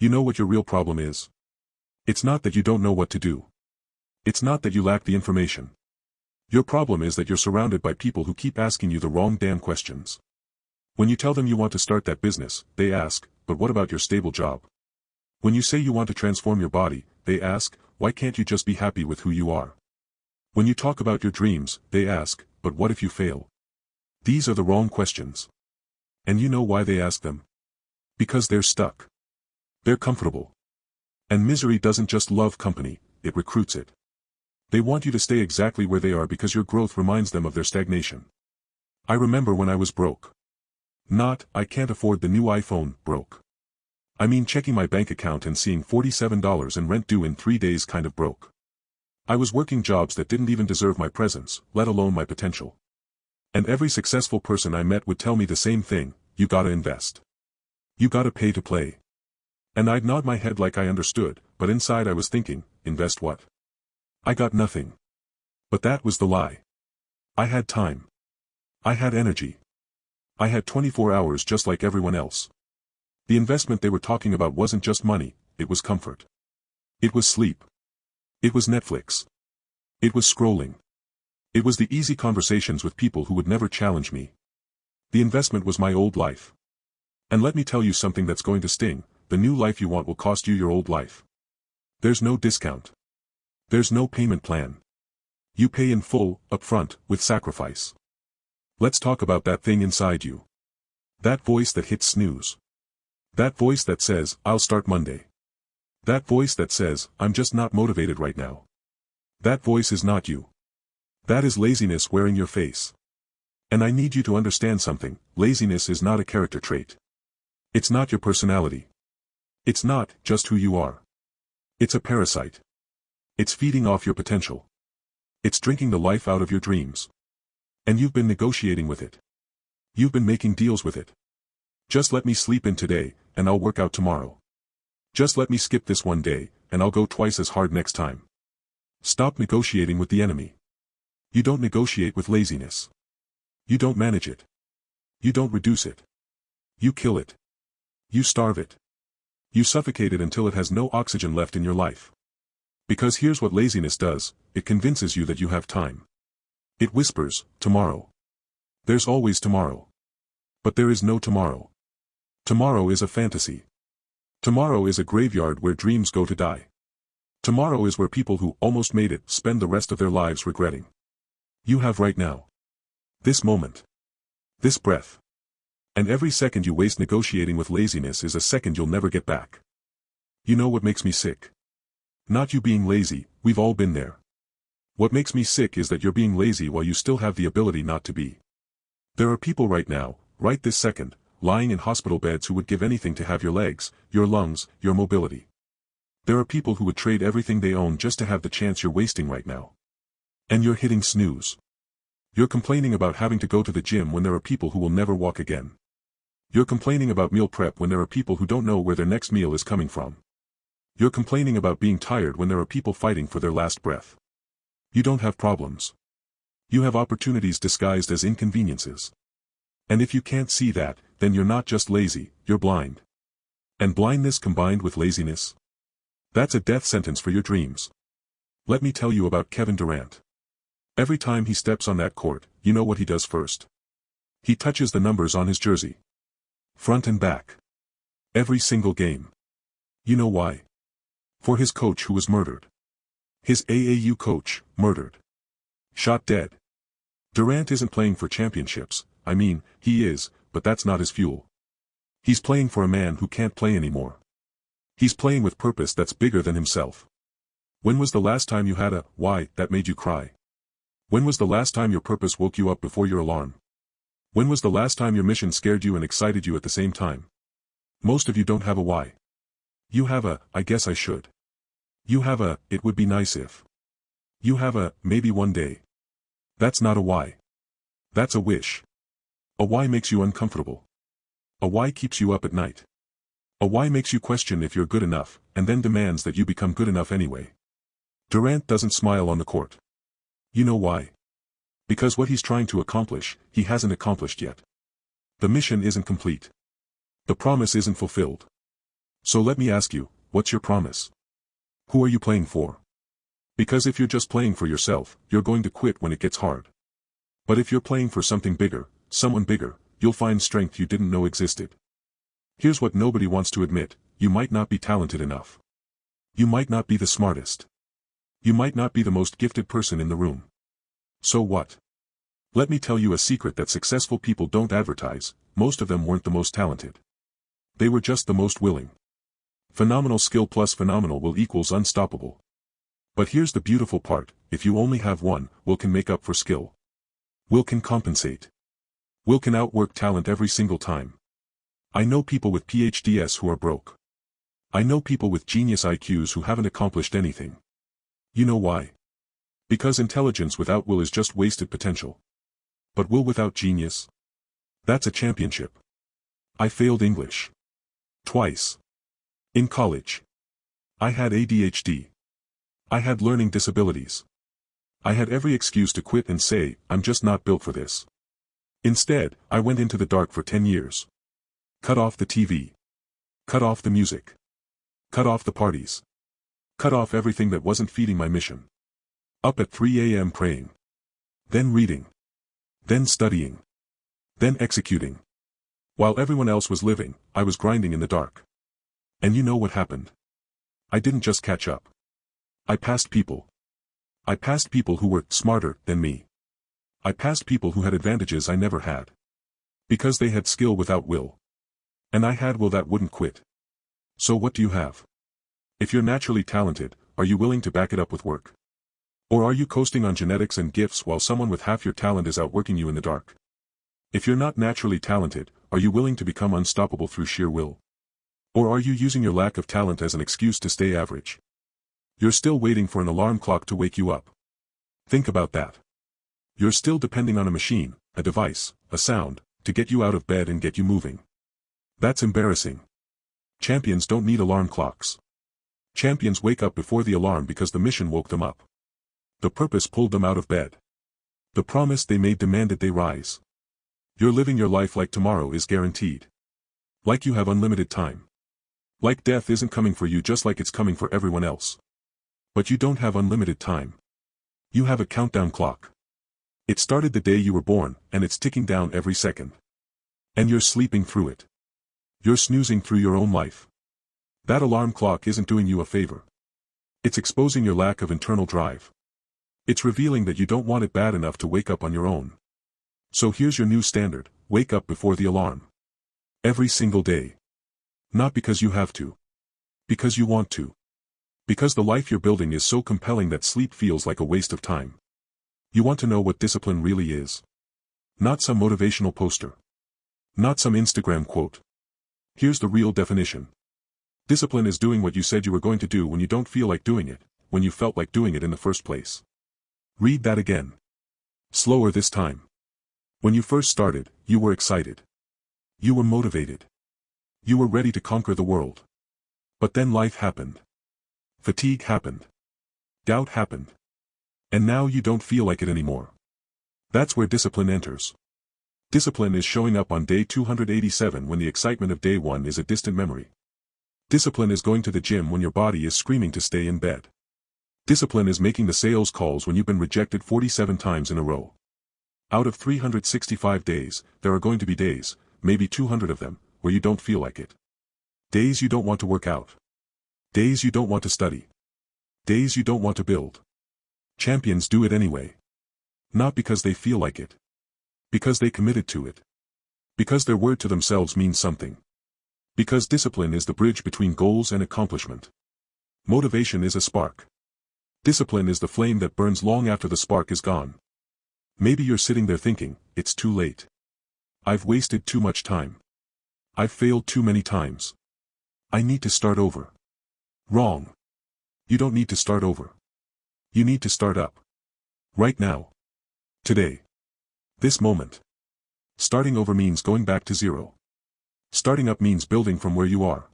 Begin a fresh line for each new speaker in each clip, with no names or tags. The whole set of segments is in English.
You know what your real problem is? It's not that you don't know what to do. It's not that you lack the information. Your problem is that you're surrounded by people who keep asking you the wrong damn questions. When you tell them you want to start that business, they ask, but what about your stable job? When you say you want to transform your body, they ask, why can't you just be happy with who you are? When you talk about your dreams, they ask, but what if you fail? These are the wrong questions. And you know why they ask them? Because they're stuck. They're comfortable. And misery doesn't just love company, it recruits it. They want you to stay exactly where they are because your growth reminds them of their stagnation. I remember when I was broke. Not, I can't afford the new iPhone, broke. I mean checking my bank account and seeing $47 in rent due in 3 days kind of broke. I was working jobs that didn't even deserve my presence, let alone my potential. And every successful person I met would tell me the same thing, you gotta invest. You gotta pay to play. And I'd nod my head like I understood, but inside I was thinking, invest what? I got nothing. But that was the lie. I had time. I had energy. I had 24 hours just like everyone else. The investment they were talking about wasn't just money, it was comfort. It was sleep. It was Netflix. It was scrolling. It was the easy conversations with people who would never challenge me. The investment was my old life. And let me tell you something that's going to sting, the new life you want will cost you your old life. There's no discount. There's no payment plan. You pay in full, upfront, with sacrifice. Let's talk about that thing inside you. That voice that hits snooze. That voice that says, I'll start Monday. That voice that says, I'm just not motivated right now. That voice is not you. That is laziness wearing your face. And I need you to understand something, laziness is not a character trait. It's not your personality. It's not just who you are. It's a parasite. It's feeding off your potential. It's drinking the life out of your dreams. And you've been negotiating with it. You've been making deals with it. Just let me sleep in today, and I'll work out tomorrow. Just let me skip this one day, and I'll go twice as hard next time. Stop negotiating with the enemy. You don't negotiate with laziness. You don't manage it. You don't reduce it. You kill it. You starve it. You suffocate it until it has no oxygen left in your life. Because here's what laziness does, it convinces you that you have time. It whispers, tomorrow. There's always tomorrow. But there is no tomorrow. Tomorrow is a fantasy. Tomorrow is a graveyard where dreams go to die. Tomorrow is where people who almost made it spend the rest of their lives regretting. You have right now. This moment. This breath. And every second you waste negotiating with laziness is a second you'll never get back. You know what makes me sick? Not you being lazy, we've all been there. What makes me sick is that you're being lazy while you still have the ability not to be. There are people right now, right this second, lying in hospital beds who would give anything to have your legs, your lungs, your mobility. There are people who would trade everything they own just to have the chance you're wasting right now. And you're hitting snooze. You're complaining about having to go to the gym when there are people who will never walk again. You're complaining about meal prep when there are people who don't know where their next meal is coming from. You're complaining about being tired when there are people fighting for their last breath. You don't have problems. You have opportunities disguised as inconveniences. And if you can't see that, then you're not just lazy, you're blind. And blindness combined with laziness? That's a death sentence for your dreams. Let me tell you about Kevin Durant. Every time he steps on that court, you know what he does first. He touches the numbers on his jersey. Front and back. Every single game. You know why? For his coach who was murdered. His AAU coach, murdered. Shot dead. Durant isn't playing for championships, I mean, he is, but that's not his fuel. He's playing for a man who can't play anymore. He's playing with purpose that's bigger than himself. When was the last time you had a why that made you cry? When was the last time your purpose woke you up before your alarm? When was the last time your mission scared you and excited you at the same time? Most of you don't have a why. You have a, I guess I should. You have a, it would be nice if. You have a, maybe one day. That's not a why. That's a wish. A why makes you uncomfortable. A why keeps you up at night. A why makes you question if you're good enough, and then demands that you become good enough anyway. Durant doesn't smile on the court. You know why? Because what he's trying to accomplish, he hasn't accomplished yet. The mission isn't complete. The promise isn't fulfilled. So let me ask you, what's your promise? Who are you playing for? Because if you're just playing for yourself, you're going to quit when it gets hard. But if you're playing for something bigger, someone bigger, you'll find strength you didn't know existed. Here's what nobody wants to admit: you might not be talented enough. You might not be the smartest. You might not be the most gifted person in the room. So what? Let me tell you a secret that successful people don't advertise: most of them weren't the most talented. They were just the most willing. Phenomenal skill plus phenomenal will equals unstoppable. But here's the beautiful part: if you only have one, will can make up for skill. Will can compensate. Will can outwork talent every single time. I know people with PhDs who are broke. I know people with genius IQs who haven't accomplished anything. You know why? Because intelligence without will is just wasted potential. But will without genius? That's a championship. I failed English. Twice. In college. I had ADHD. I had learning disabilities. I had every excuse to quit and say, I'm just not built for this. Instead, I went into the dark for 10 years. Cut off the TV. Cut off the music. Cut off the parties. Cut off everything that wasn't feeding my mission. Up at 3 a.m. praying. Then reading. Then studying. Then executing. While everyone else was living, I was grinding in the dark. And you know what happened? I didn't just catch up. I passed people. I passed people who were smarter than me. I passed people who had advantages I never had. Because they had skill without will. And I had will that wouldn't quit. So what do you have? If you're naturally talented, are you willing to back it up with work? Or are you coasting on genetics and gifts while someone with half your talent is outworking you in the dark? If you're not naturally talented, are you willing to become unstoppable through sheer will? Or are you using your lack of talent as an excuse to stay average? You're still waiting for an alarm clock to wake you up. Think about that. You're still depending on a machine, a device, a sound, to get you out of bed and get you moving. That's embarrassing. Champions don't need alarm clocks. Champions wake up before the alarm because the mission woke them up. The purpose pulled them out of bed. The promise they made demanded they rise. You're living your life like tomorrow is guaranteed. Like you have unlimited time. Like death isn't coming for you just like it's coming for everyone else. But you don't have unlimited time. You have a countdown clock. It started the day you were born, and it's ticking down every second. And you're sleeping through it. You're snoozing through your own life. That alarm clock isn't doing you a favor. It's exposing your lack of internal drive. It's revealing that you don't want it bad enough to wake up on your own. So here's your new standard: wake up before the alarm. Every single day. Not because you have to. Because you want to. Because the life you're building is so compelling that sleep feels like a waste of time. You want to know what discipline really is. Not some motivational poster. Not some Instagram quote. Here's the real definition. Discipline is doing what you said you were going to do when you don't feel like doing it, when you felt like doing it in the first place. Read that again. Slower this time. When you first started, you were excited. You were motivated. You were ready to conquer the world. But then life happened. Fatigue happened. Doubt happened. And now you don't feel like it anymore. That's where discipline enters. Discipline is showing up on day 287 when the excitement of day 1 is a distant memory. Discipline is going to the gym when your body is screaming to stay in bed. Discipline is making the sales calls when you've been rejected 47 times in a row. Out of 365 days, there are going to be days, maybe 200 of them, where you don't feel like it. Days you don't want to work out. Days you don't want to study. Days you don't want to build. Champions do it anyway. Not because they feel like it. Because they committed to it. Because their word to themselves means something. Because discipline is the bridge between goals and accomplishment. Motivation is a spark. Discipline is the flame that burns long after the spark is gone. Maybe you're sitting there thinking, it's too late. I've wasted too much time. I've failed too many times. I need to start over. Wrong. You don't need to start over. You need to start up. Right now. Today. This moment. Starting over means going back to zero. Starting up means building from where you are.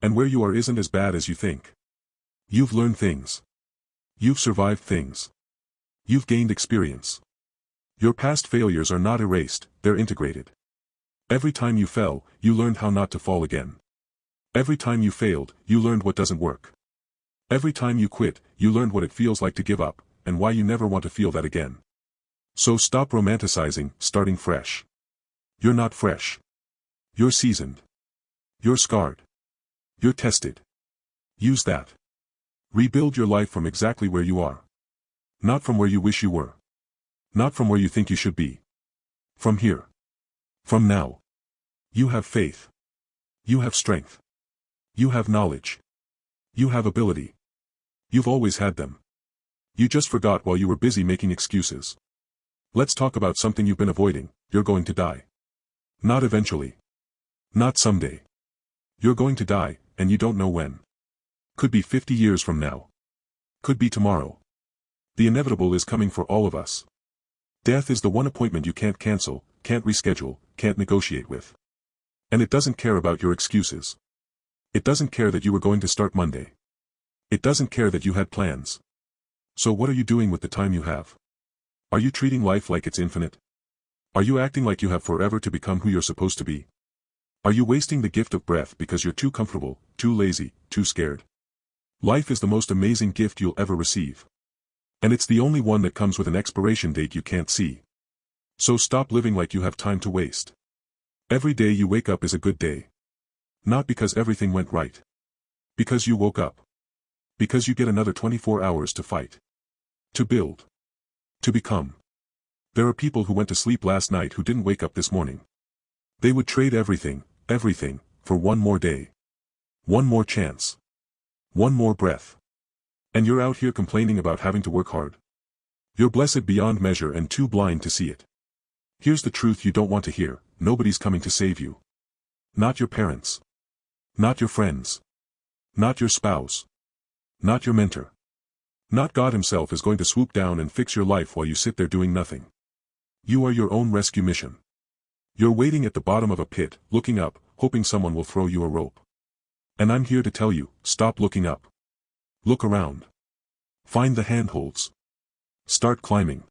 And where you are isn't as bad as you think. You've learned things. You've survived things. You've gained experience. Your past failures are not erased, they're integrated. Every time you fell, you learned how not to fall again. Every time you failed, you learned what doesn't work. Every time you quit, you learned what it feels like to give up, and why you never want to feel that again. So stop romanticizing starting fresh. You're not fresh. You're seasoned. You're scarred. You're tested. Use that. Rebuild your life from exactly where you are. Not from where you wish you were. Not from where you think you should be. From here. From now. You have faith. You have strength. You have knowledge. You have ability. You've always had them. You just forgot while you were busy making excuses. Let's talk about something you've been avoiding. You're going to die. Not eventually. Not someday. You're going to die, and you don't know when. Could be 50 years from now. Could be tomorrow. The inevitable is coming for all of us. Death is the one appointment you can't cancel, can't reschedule, can't negotiate with. And it doesn't care about your excuses. It doesn't care that you were going to start Monday. It doesn't care that you had plans. So what are you doing with the time you have? Are you treating life like it's infinite? Are you acting like you have forever to become who you're supposed to be? Are you wasting the gift of breath because you're too comfortable, too lazy, too scared? Life is the most amazing gift you'll ever receive. And it's the only one that comes with an expiration date you can't see. So stop living like you have time to waste. Every day you wake up is a good day. Not because everything went right. Because you woke up. Because you get another 24 hours to fight. To build. To become. There are people who went to sleep last night who didn't wake up this morning. They would trade everything, for one more day. One more chance. One more breath. And you're out here complaining about having to work hard. You're blessed beyond measure and too blind to see it. Here's the truth you don't want to hear: nobody's coming to save you. Not your parents. Not your friends. Not your spouse. Not your mentor. Not God himself is going to swoop down and fix your life while you sit there doing nothing. You are your own rescue mission. You're waiting at the bottom of a pit, looking up, hoping someone will throw you a rope. And I'm here to tell you, stop looking up. Look around. Find the handholds. Start climbing.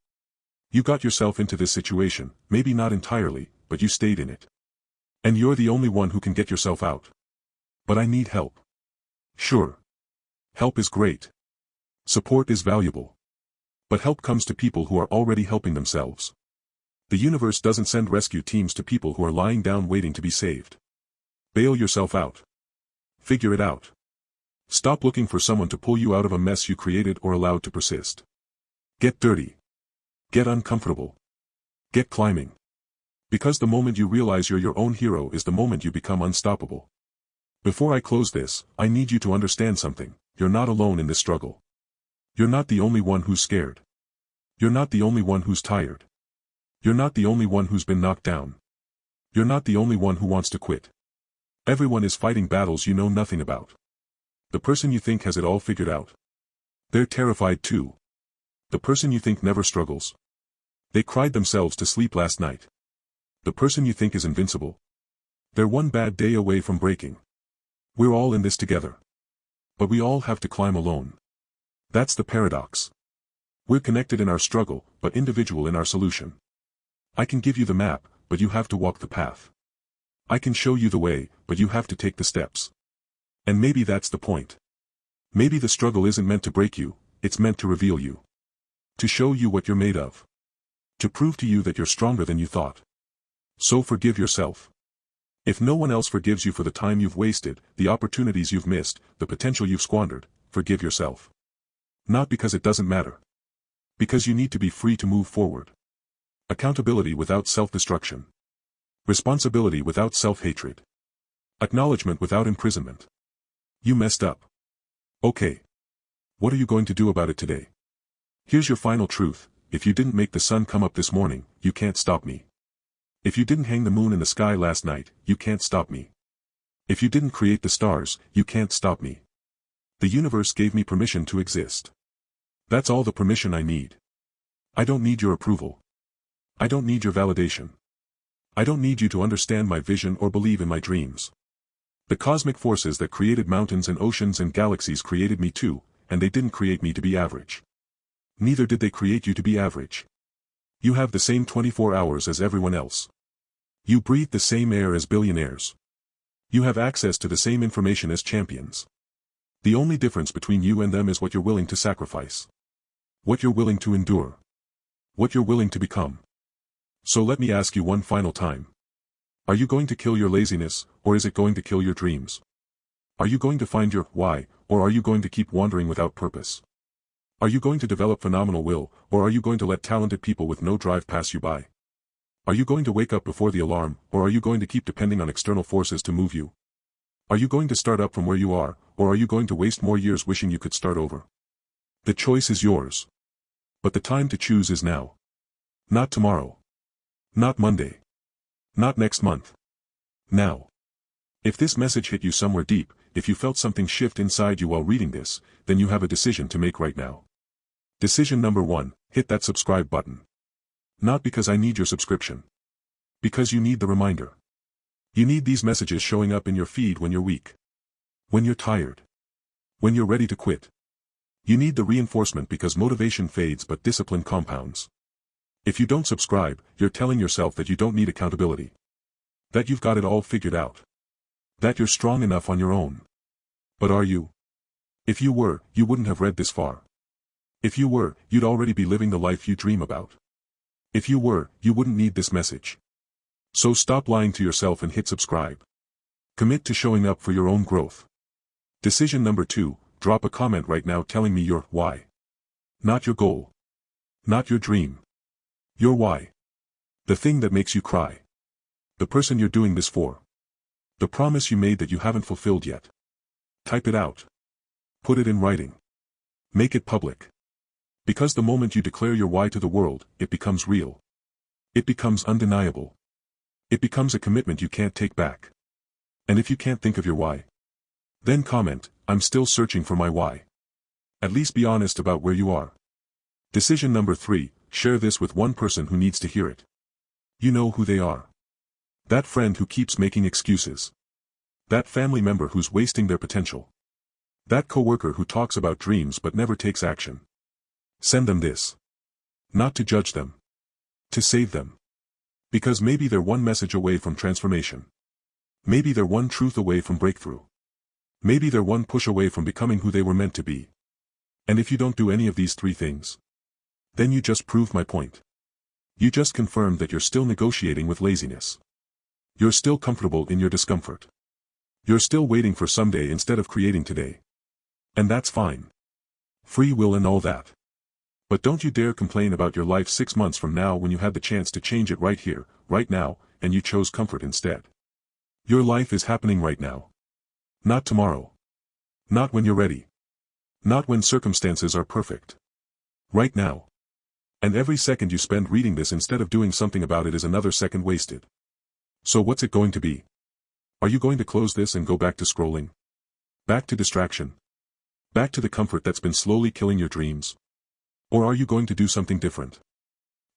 You got yourself into this situation, maybe not entirely, but you stayed in it. And you're the only one who can get yourself out. But I need help. Sure. Help is great. Support is valuable. But help comes to people who are already helping themselves. The universe doesn't send rescue teams to people who are lying down waiting to be saved. Bail yourself out. Figure it out. Stop looking for someone to pull you out of a mess you created or allowed to persist. Get dirty. Get uncomfortable. Get climbing. Because the moment you realize you're your own hero is the moment you become unstoppable. Before I close this, I need you to understand something: you're not alone in this struggle. You're not the only one who's scared. You're not the only one who's tired. You're not the only one who's been knocked down. You're not the only one who wants to quit. Everyone is fighting battles you know nothing about. The person you think has it all figured out. They're terrified too. The person you think never struggles. They cried themselves to sleep last night. The person you think is invincible. They're one bad day away from breaking. We're all in this together. But we all have to climb alone. That's the paradox. We're connected in our struggle, but individual in our solution. I can give you the map, but you have to walk the path. I can show you the way, but you have to take the steps. And maybe that's the point. Maybe the struggle isn't meant to break you, it's meant to reveal you. To show you what you're made of. To prove to you that you're stronger than you thought. So forgive yourself. If no one else forgives you for the time you've wasted, the opportunities you've missed, the potential you've squandered, forgive yourself. Not because it doesn't matter. Because you need to be free to move forward. Accountability without self-destruction. Responsibility without self-hatred. Acknowledgement without imprisonment. You messed up. Okay. What are you going to do about it today? Here's your final truth: if you didn't make the sun come up this morning, you can't stop me. If you didn't hang the moon in the sky last night, you can't stop me. If you didn't create the stars, you can't stop me. The universe gave me permission to exist. That's all the permission I need. I don't need your approval. I don't need your validation. I don't need you to understand my vision or believe in my dreams. The cosmic forces that created mountains and oceans and galaxies created me too, and they didn't create me to be average. Neither did they create you to be average. You have the same 24 hours as everyone else. You breathe the same air as billionaires. You have access to the same information as champions. The only difference between you and them is what you're willing to sacrifice. What you're willing to endure. What you're willing to become. So let me ask you one final time. Are you going to kill your laziness, or is it going to kill your dreams? Are you going to find your why, or are you going to keep wandering without purpose? Are you going to develop phenomenal will, or are you going to let talented people with no drive pass you by? Are you going to wake up before the alarm, or are you going to keep depending on external forces to move you? Are you going to start up from where you are, or are you going to waste more years wishing you could start over? The choice is yours. But the time to choose is now. Not tomorrow. Not Monday. Not next month. Now. If this message hit you somewhere deep, if you felt something shift inside you while reading this, then you have a decision to make right now. Decision number 1, hit that subscribe button. Not because I need your subscription. Because you need the reminder. You need these messages showing up in your feed when you're weak. When you're tired. When you're ready to quit. You need the reinforcement because motivation fades but discipline compounds. If you don't subscribe, you're telling yourself that you don't need accountability. That you've got it all figured out. That you're strong enough on your own. But are you? If you were, you wouldn't have read this far. If you were, you'd already be living the life you dream about. If you were, you wouldn't need this message. So stop lying to yourself and hit subscribe. Commit to showing up for your own growth. Decision number 2, drop a comment right now telling me your why. Not your goal. Not your dream. Your why. The thing that makes you cry. The person you're doing this for. The promise you made that you haven't fulfilled yet. Type it out. Put it in writing. Make it public. Because the moment you declare your why to the world, it becomes real. It becomes undeniable. It becomes a commitment you can't take back. And if you can't think of your why, then comment, I'm still searching for my why. At least be honest about where you are. Decision number 3, share this with one person who needs to hear it. You know who they are. That friend who keeps making excuses. That family member who's wasting their potential. That coworker who talks about dreams but never takes action. Send them this. Not to judge them. To save them. Because maybe they're one message away from transformation. Maybe they're one truth away from breakthrough. Maybe they're one push away from becoming who they were meant to be. And if you don't do any of these 3 things, then you just proved my point. You just confirmed that you're still negotiating with laziness. You're still comfortable in your discomfort. You're still waiting for someday instead of creating today. And that's fine. Free will and all that. But don't you dare complain about your life 6 months from now when you had the chance to change it right here, right now, and you chose comfort instead. Your life is happening right now. Not tomorrow. Not when you're ready. Not when circumstances are perfect. Right now. And every second you spend reading this instead of doing something about it is another second wasted. So what's it going to be? Are you going to close this and go back to scrolling? Back to distraction? Back to the comfort that's been slowly killing your dreams? Or are you going to do something different?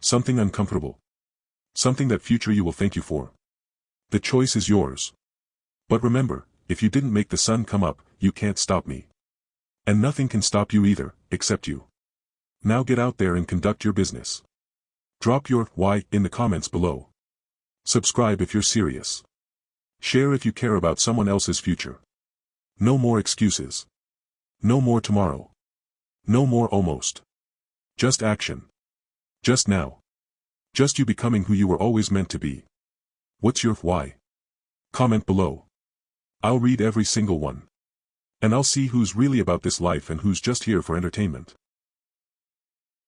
Something uncomfortable? Something that future you will thank you for? The choice is yours. But remember, if you didn't make the sun come up, you can't stop me. And nothing can stop you either, except you. Now get out there and conduct your business. Drop your why in the comments below. Subscribe if you're serious. Share if you care about someone else's future. No more excuses. No more tomorrow. No more almost. Just action. Just now. Just you becoming who you were always meant to be. What's your why? Comment below. I'll read every single one. And I'll see who's really about this life and who's just here for entertainment.